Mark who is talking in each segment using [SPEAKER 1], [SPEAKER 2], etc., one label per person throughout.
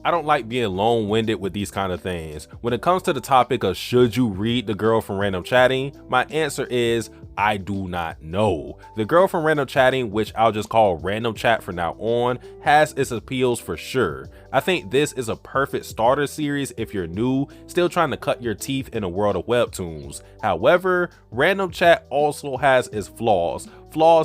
[SPEAKER 1] I don't like being long-winded with these kind of things. When it comes to the topic of should you read The Girl from Random Chatting, my answer is I do not know. The Girl from Random Chatting, which I'll just call Random Chat from now on, has its appeals for sure. I think this is a perfect starter series if you're new, still trying to cut your teeth in a world of webtoons. However, Random Chat also has its flaws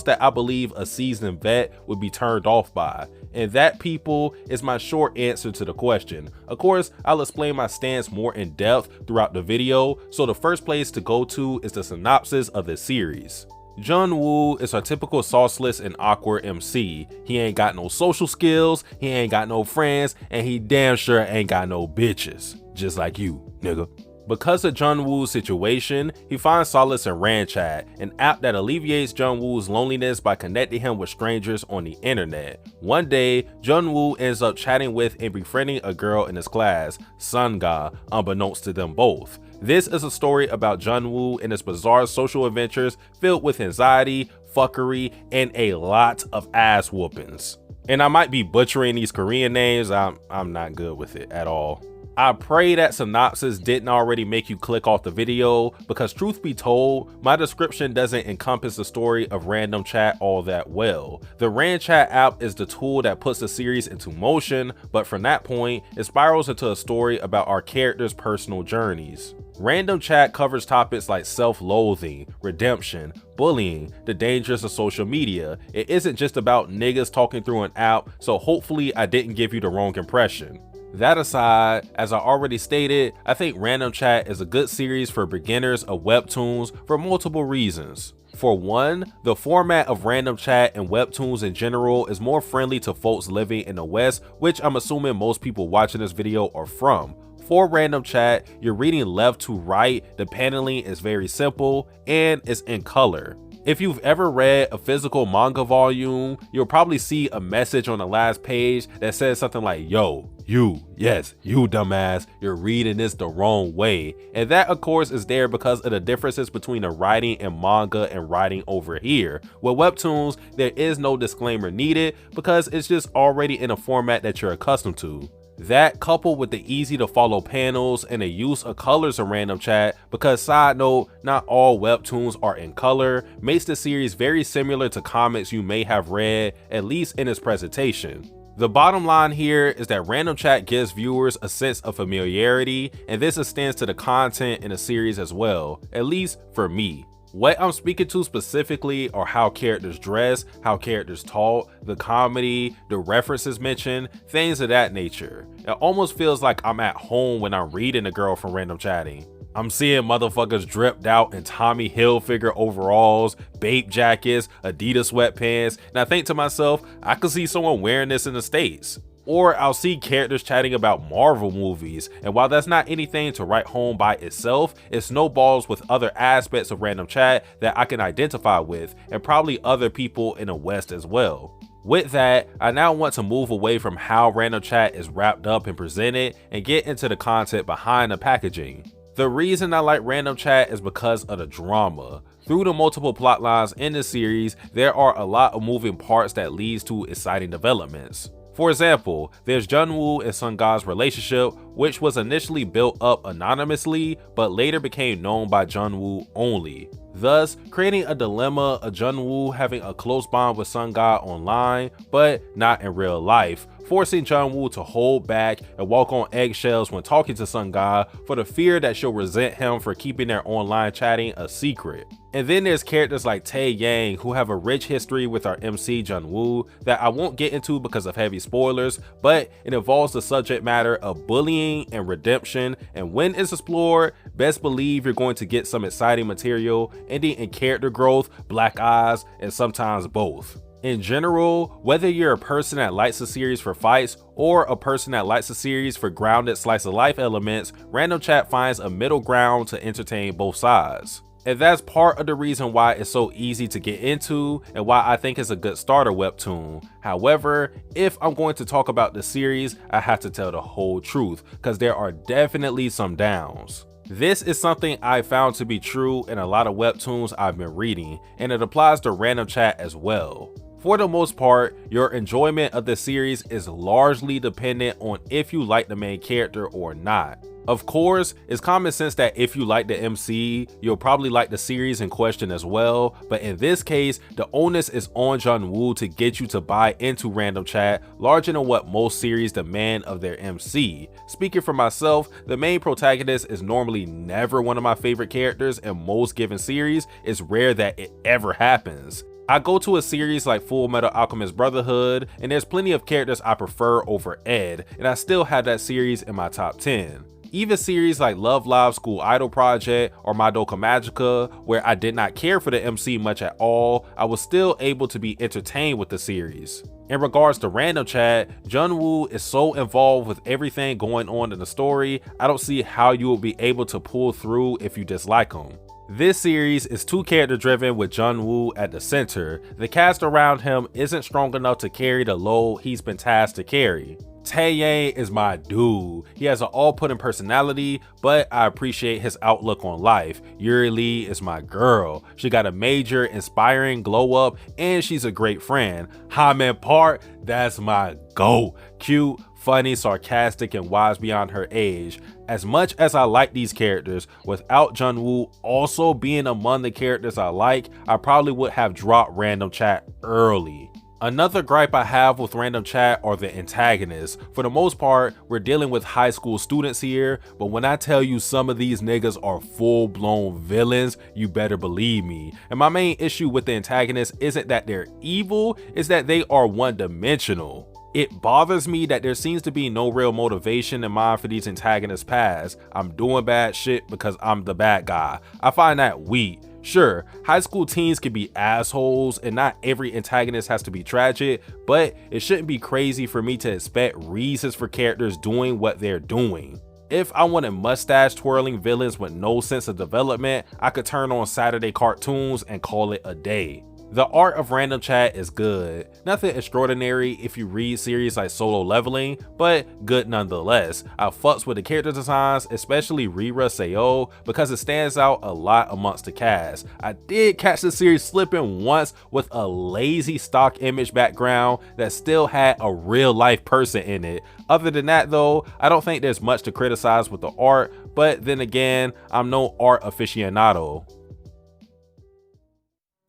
[SPEAKER 1] that I believe a seasoned vet would be turned off by. And that, people, is my short answer to the question. Of course, I'll explain my stance more in depth throughout the video, so the first place to go to is the synopsis of the series. Jun-woo is our typical sauceless and awkward MC. He ain't got no social skills, he ain't got no friends, and he damn sure ain't got no bitches. Just like you, nigga. Because of Jun-woo's situation, he finds solace in Ranchat, an app that alleviates Jun-woo's loneliness by connecting him with strangers on the internet. One day, Jun-woo ends up chatting with and befriending a girl in his class, Sunga, unbeknownst to them both. This is a story about Jun-woo and his bizarre social adventures filled with anxiety, fuckery, and a lot of ass whoopings. And I might be butchering these Korean names, I'm not good with it at all. I pray that synopsis didn't already make you click off the video, because truth be told, my description doesn't encompass the story of Random Chat all that well. The Ranchat app is the tool that puts the series into motion, but from that point, it spirals into a story about our characters' personal journeys. Random Chat covers topics like self-loathing, redemption, bullying, the dangers of social media. It isn't just about niggas talking through an app, so hopefully I didn't give you the wrong impression. That aside, as I already stated, I think Random Chat is a good series for beginners of webtoons for multiple reasons. For one, the format of Random Chat and webtoons in general is more friendly to folks living in the West, which I'm assuming most people watching this video are from. For Random Chat, you're reading left to right, the paneling is very simple, and it's in color. If you've ever read a physical manga volume, you'll probably see a message on the last page that says something like, yo, you dumbass, you're reading this the wrong way. And that of course is there because of the differences between the writing in manga and writing over here. With webtoons, there is no disclaimer needed because it's just already in a format that you're accustomed to. That, coupled with the easy to follow panels and the use of colors in Random Chat, because side note, not all webtoons are in color, makes the series very similar to comics you may have read, at least in its presentation. The bottom line here is that Random Chat gives viewers a sense of familiarity, and this extends to the content in the series as well, at least for me. What I'm speaking to specifically are how characters dress, how characters talk, the comedy, the references mentioned, things of that nature. It almost feels like I'm at home when I'm reading The Girl from Random Chatting. I'm seeing motherfuckers dripped out in Tommy Hilfiger overalls, Bape jackets, Adidas sweatpants, and I think to myself, I could see someone wearing this in the States. Or I'll see characters chatting about Marvel movies, and while that's not anything to write home by itself, it snowballs with other aspects of Random Chat that I can identify with, and probably other people in the West as well. With that, I now want to move away from how Random Chat is wrapped up and presented and get into the content behind the packaging. The reason I like Random Chat is because of the drama. Through the multiple plot lines in the series, there are a lot of moving parts that leads to exciting developments. For example, there's Jun-woo and Sunga's relationship, which was initially built up anonymously, but later became known by Jun-woo only, thus creating a dilemma of Jun-woo having a close bond with Sunga online, but not in real life, forcing Jun-woo to hold back and walk on eggshells when talking to Sunga for the fear that she'll resent him for keeping their online chatting a secret. And then there's characters like Tae Yang who have a rich history with our MC Jun-woo that I won't get into because of heavy spoilers, but it involves the subject matter of bullying and redemption, and when it's explored, best believe you're going to get some exciting material ending in character growth, black eyes, and sometimes both. In general, whether you're a person that likes a series for fights or a person that likes a series for grounded slice of life elements, Random Chat finds a middle ground to entertain both sides. And that's part of the reason why it's so easy to get into and why I think it's a good starter webtoon. However, if I'm going to talk about the series, I have to tell the whole truth because there are definitely some downs. This is something I found to be true in a lot of webtoons I've been reading, and it applies to Random Chat as well. For the most part, your enjoyment of the series is largely dependent on if you like the main character or not. Of course, it's common sense that if you like the MC, you'll probably like the series in question as well, but in this case, the onus is on Jung-woo to get you to buy into Random Chat larger than what most series demand of their MC. Speaking for myself, the main protagonist is normally never one of my favorite characters in most given series. It's rare that it ever happens. I go to a series like Full Metal Alchemist Brotherhood, and there's plenty of characters I prefer over Ed, and I still have that series in my top 10. Even series like Love Live School Idol Project or Madoka Magica, where I did not care for the MC much at all, I was still able to be entertained with the series. In regards to Random Chat, Jung-woo is so involved with everything going on in the story, I don't see how you will be able to pull through if you dislike him. This series is too character driven with Jung-woo at the center. The cast around him isn't strong enough to carry the load he's been tasked to carry. Tae-yang is my dude. He has an all-putting personality, but I appreciate his outlook on life. Yuri Lee is my girl. She got a major, inspiring glow up, and she's a great friend. Ha-min Park, that's my GOAT. Cute, funny, sarcastic, and wise beyond her age. As much as I like these characters, without Jung-woo also being among the characters I like, I probably would have dropped Random Chat early. Another gripe I have with Random Chat are the antagonists. For the most part, we're dealing with high school students here, but when I tell you some of these niggas are full-blown villains, you better believe me. And my main issue with the antagonists isn't that they're evil, it's that they are one-dimensional. It bothers me that there seems to be no real motivation in mind for these antagonists' past. I'm doing bad shit because I'm the bad guy. I find that weak. Sure, high school teens can be assholes and not every antagonist has to be tragic, but it shouldn't be crazy for me to expect reasons for characters doing what they're doing. If I wanted mustache twirling villains with no sense of development, I could turn on Saturday cartoons and call it a day. The art of Random Chat is good. Nothing extraordinary if you read series like Solo Leveling, but good nonetheless. I fucks with the character designs, especially Rira Seo, because it stands out a lot amongst the cast. I did catch the series slipping once with a lazy stock image background that still had a real life person in it. Other than that though, I don't think there's much to criticize with the art, but then again, I'm no art aficionado.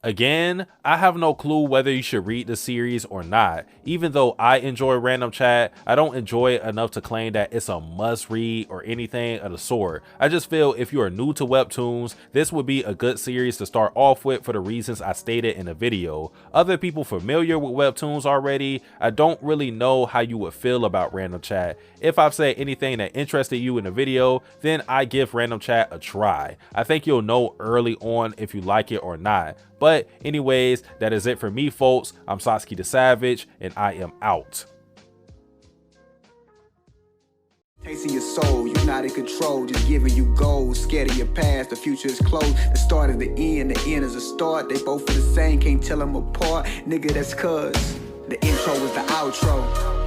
[SPEAKER 1] Again, I have no clue whether you should read the series or not. Even though I enjoy Random Chat, I don't enjoy it enough to claim that it's a must read or anything of the sort. I just feel if you are new to webtoons, this would be a good series to start off with for the reasons I stated in the video. Other people familiar with webtoons already, I don't really know how you would feel about Random Chat. If I've said anything that interested you in the video, then I give Random Chat a try. I think you'll know early on if you like it or not. But anyways, that is it for me, folks. I'm Satsuki the Savage, and I am out.
[SPEAKER 2] Tasting your soul, you're not in control, just giving you goals. Scared of your past, the future is closed. The start is the end is a start. They both are the same, can't tell them apart. Nigga, that's cuz the intro was the outro.